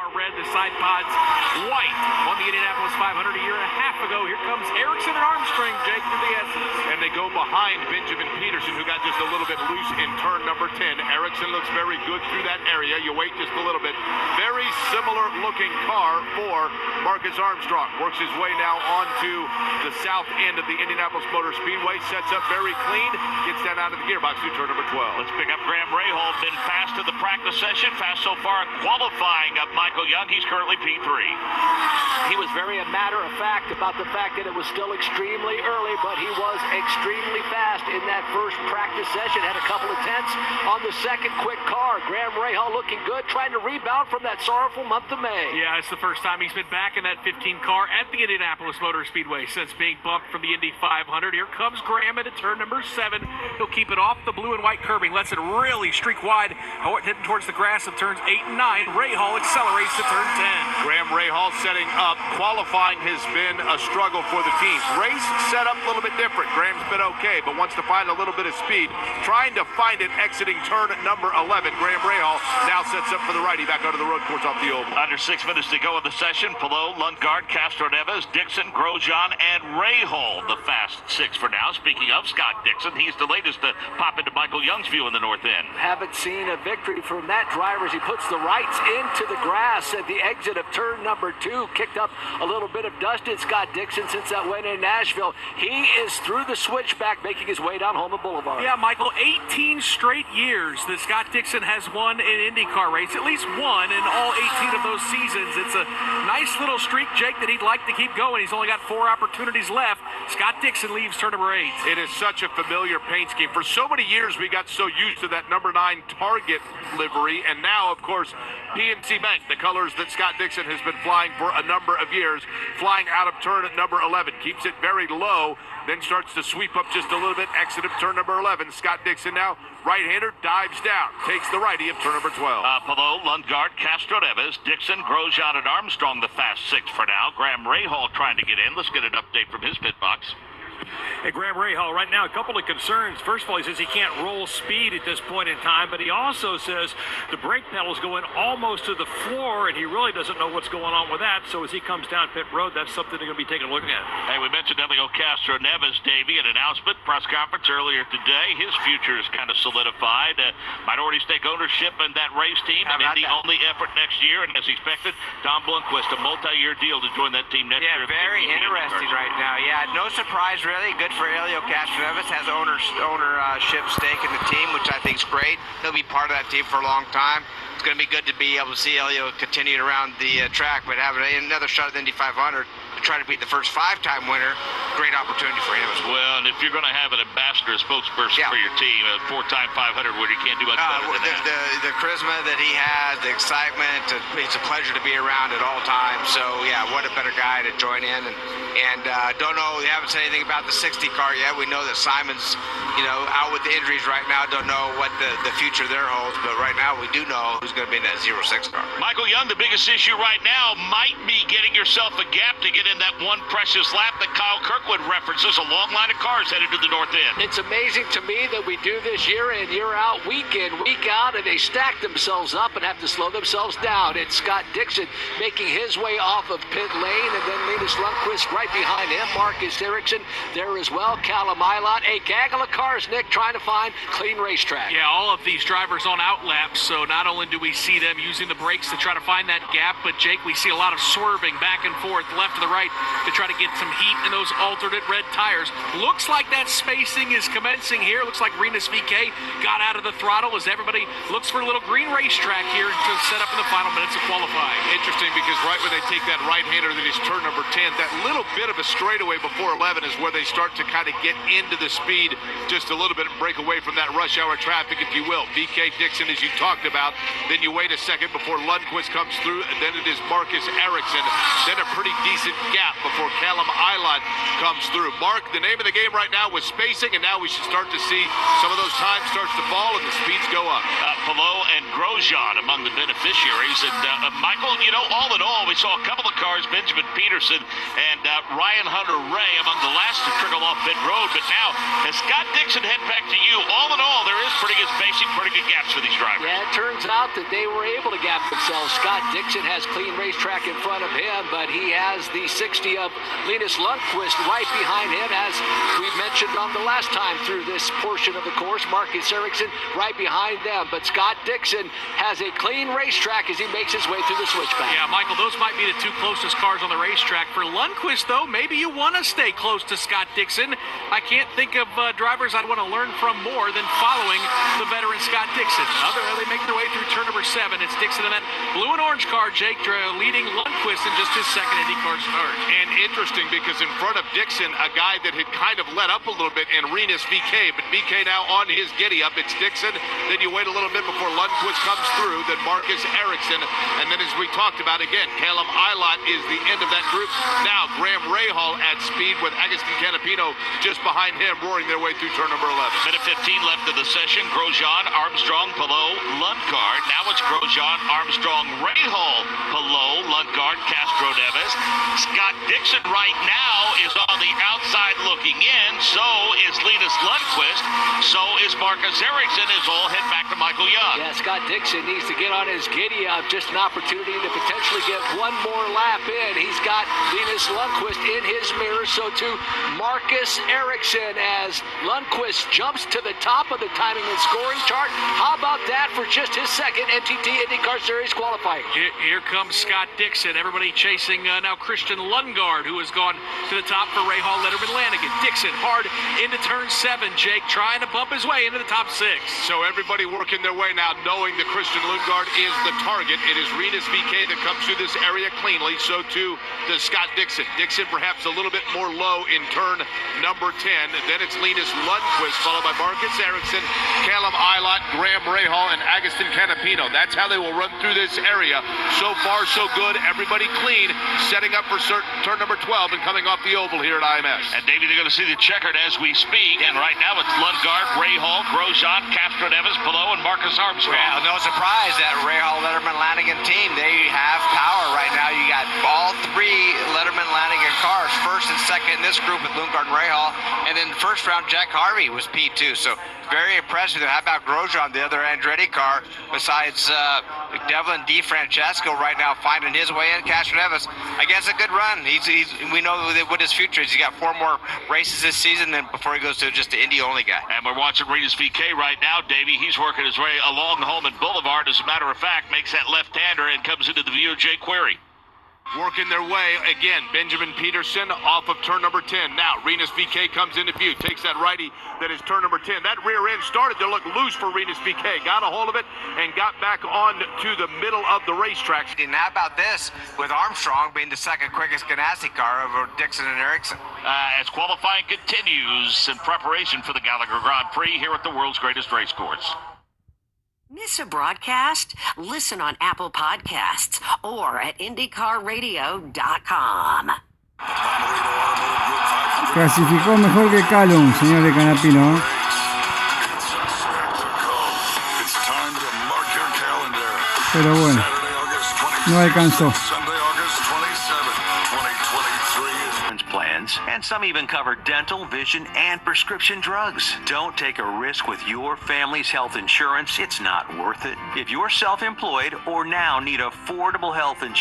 Red, the side pods white. Won the Indianapolis 500 a year and a half ago. Here comes Ericsson and Armstrong, Jake, to the S's. And they go behind Benjamin Peterson, who got just a little bit loose in turn number 10. Ericsson looks very good through that area. You wait just a little bit. Very similar looking car for Marcus Armstrong. Works his way now onto the south end of the Indianapolis Motor Speedway. Sets up very clean. Gets down out of the gearbox through turn number 12. Let's pick up Graham Rahal. Been fast in the practice session. Fast so far qualifying of Michael Young. He's currently P3. He was very matter-of-fact about the fact that it was still extremely early, but he was extremely fast in that first practice session. Had a couple of tenths on the second quick car. Graham Rahal looking good, trying to rebound from that sorrowful month of May. Yeah, it's the first time he's been back in that 15 car at the Indianapolis Motor Speedway since being bumped from the Indy 500. Here comes Graham into turn number 7. He'll keep it off the blue and white curbing. Lets it really streak wide, heading towards the grass of turns 8 and 9. Rahal accelerates to turn 10. Graham Rahal setting up. Qualifying has been a struggle for the team. Race set up a little bit different. Graham's been okay, but wants to find a little bit of speed. Trying to find it exiting turn number 11. Graham Rahal now sets up for the righty back onto the road course off the oval. Under 6 minutes to go in the session. Palou, Lundgaard, Castro-Neves, Dixon, Grosjean, and Rahal. The fast 6 for now. Speaking of Scott Dixon, he's the latest to pop into Michael Young's view in the north end. Haven't seen a victory from that driver as he puts the rights into the grass at the exit of turn number 2. Kicked up a little bit of dust in Scott Dixon since that win in Nashville. He is through the switchback, making his way down Holman Boulevard. Yeah, Michael, 18 straight years that Scott Dixon has won an Indycar race. At least one in all 18 of those seasons. It's a nice little streak, Jake, that he'd like to keep going. He's only got 4 opportunities left. Scott Dixon leaves turn number 8. It is such a familiar paint scheme. For so many years, we got so used to that number 9 Target livery, and now, of course, PNC Bank, the colors that Scott Dixon has been flying for a number of years, flying out of turn at number 11, keeps it very low, then starts to sweep up just a little bit, exit of turn number 11. Scott Dixon now, right-hander, dives down, takes the righty of turn number 12. Palou, Lundgaard, Castro-Neves, Dixon, Grosjean, and Armstrong, the fast 6 for now. Graham Rahal trying to get in. Let's get an update from his pit box. Hey, Graham Rahal, right now, a couple of concerns. First of all, he says he can't roll speed at this point in time, but he also says the brake pedal is going almost to the floor, and he really doesn't know what's going on with that. So as he comes down pit road, that's something they're going to be taking a look at. Hey, we mentioned Elio Castro-Neves, Davey, an announcement, press conference earlier today. His future is kind of solidified. Minority stake ownership in that race team, and the only effort next year. And as expected, Don Blomqvist, a multi-year deal to join that team next year. Yeah, very interesting right now. Yeah, no surprise, really. Good for Elio Castro-Neves. Has ownership stake in the team, which I think is great. He'll be part of that team for a long time. It's going to be good to be able to see Elio continuing around the track, but having another shot at the Indy 500 to try to beat the first 5-time winner, great opportunity for him as well. Well, and if you're going to have an ambassador, a spokesperson for your team, a 4-time 500 winner, you can't do much better than that. The charisma that he has, the excitement, it's a pleasure to be around at all times. So, yeah, what a better guy to join in. And don't know, we haven't said anything about the 60 car yet. We know that Simon's, out with the injuries right now. Don't know what the future there holds, but right now we do know who's going to be in that 06 car. Michael Young, the biggest issue right now might be getting yourself a gap to get in that one precious lap that Kyle Kirkwood references. A long line of cars headed to the north end. It's amazing to me that we do this year in, year out, week in, week out, and they stack themselves up and have to slow themselves down. It's Scott Dixon making his way off of pit lane, and then Linus Lundqvist right behind him. Marcus Ericsson there as well. Callum Ilott. A gaggle of cars, Nick, trying to find clean racetrack. Yeah, all of these drivers on out laps, so not only do we see them using the brakes to try to find that gap, but Jake, we see a lot of swerving back and forth, left to the right, to try to get some heat in those alternate red tires. Looks like that spacing is commencing here. Looks like Rinus VeeKay got out of the throttle as everybody looks for a little green racetrack here to set up in the final minutes of qualifying. Interesting, because right when they take that right-hander that is turn number 10, that little bit of a straightaway before 11 is where they start to kind of get into the speed just a little bit and break away from that rush hour traffic, if you will. VeeKay, Dixon, as you talked about. Then you wait a second before Lundqvist comes through, and then it is Marcus Ericsson. Then a pretty decent gap before Callum Ilott comes through. Mark, the name of the game right now was spacing, and now we should start to see some of those times starts to fall and the speeds go up. Palou and Grosjean among the beneficiaries. And Michael, you know, all in all, we saw a couple of cars, Benjamin Peterson and Ryan Hunter-Ray among the last to trickle off pit road. But now, as Scott Dixon head back to you, all in all, there is pretty good spacing, pretty good gaps for these drivers. Yeah, it turns out that they were able to gap themselves. Scott Dixon has clean racetrack in front of him, but he has the 60 of Linus Lundqvist right behind him, as we mentioned on the last time through this portion of the course. Marcus Ericsson right behind them, but Scott Dixon has a clean racetrack as he makes his way through the switchback. Yeah, Michael, those might be the two closest cars on the racetrack. For Lundqvist, though, maybe you want to stay close to Scott Dixon. I can't think of drivers I'd want to learn from more than following the veteran Scott Dixon. They make their way through turn number 7. It's Dixon in that blue and orange car, Jake, leading Lundqvist in just his second IndyCar start. And interesting because in front of Dixon, a guy that had kind of let up a little bit in Rinus VeeKay, but VeeKay now on his giddy up. It's Dixon. Then you wait a little bit before Lundqvist comes through. Then Marcus Ericsson. And then as we talked about again, Callum Ilott is the end of that group. Now Graham Rahal at speed with Agustín Canapino just behind him, roaring their way through turn number 11. Minute 15 left of the session. Grosjean, Armstrong, Palou, Lundgaard. Now it's Grosjean, Armstrong, Rahal, Palou, Lundgaard, Castro Neves. Scott Dixon right now is on the outside looking in. So is Linus Lundqvist. So is Marcus Ericsson. Is all head back to Michael Young. Yeah, Scott Dixon needs to get on his giddy up. Just an opportunity to potentially get one more lap in. He's got Linus Lundqvist in his mirror. So too Marcus Ericsson as Lundqvist jumps to the top of the timing and scoring chart. How about that for just his second NTT IndyCar Series qualifying? Here comes Scott Dixon. Everybody chasing now Christian Lundgaard, who has gone to the top for Rahal, Letterman, Lanigan. Dixon hard into turn 7. Jake trying to bump his way into the top 6. So everybody working their way now, knowing that Christian Lundgaard is the target. It is Rinus VeeKay that comes through this area cleanly. So too does Scott Dixon. Dixon perhaps a little bit more low in turn number 10. Then it's Linus Lundqvist, followed by Marcus Ericsson, Callum Ilott, Graham Rahal, and Agustín Canapino. That's how they will run through this area. So far, so good. Everybody clean, setting up for turn number 12 and coming off the oval here at IMS. And Davey, they're going to see the checkered as we speak. And right now it's Lundgaard, Rahal, Grosjean, Castro Neves, Palou, and Marcus Armstrong. Well, no surprise that Rahal, Letterman, Lanigan team, they have power right now. You got all 3 Letterman, Lanigan cars, first and second in this group with Lundgaard and Rahal. And then first round, Jack Harvey was P2. So very impressive. How about Grosjean, the other Andretti car, besides Devlin DeFrancesco right now finding his way in. Castro Neves, I guess a good run. We know what his future is. He's got 4 more races this season then before he goes to just the Indy only guy. And we're watching Rinus VeeKay right now, Davey. He's working his way along Holman Boulevard. As a matter of fact, makes that left-hander and comes into the view of Jay Query. Working their way, again, Benjamin Peterson off of turn number 10. Now, Rinus VeeKay comes into view, takes that righty that is turn number 10. That rear end started to look loose for Rinus VeeKay. Got a hold of it and got back on to the middle of the racetrack. And how about this, with Armstrong being the second quickest Ganassi car over Dixon and Ericsson? As qualifying continues in preparation for the Gallagher Grand Prix here at the world's greatest race course. Miss a broadcast? Listen on Apple Podcasts or at IndyCarRadio.com. Clasificó mejor que Callum, señor de Canapino. Pero bueno, no alcanzó. Plans, and some even cover dental, vision, and prescription drugs. Don't take a risk with your family's health insurance. It's not worth it. If you're self-employed or now need affordable health insurance,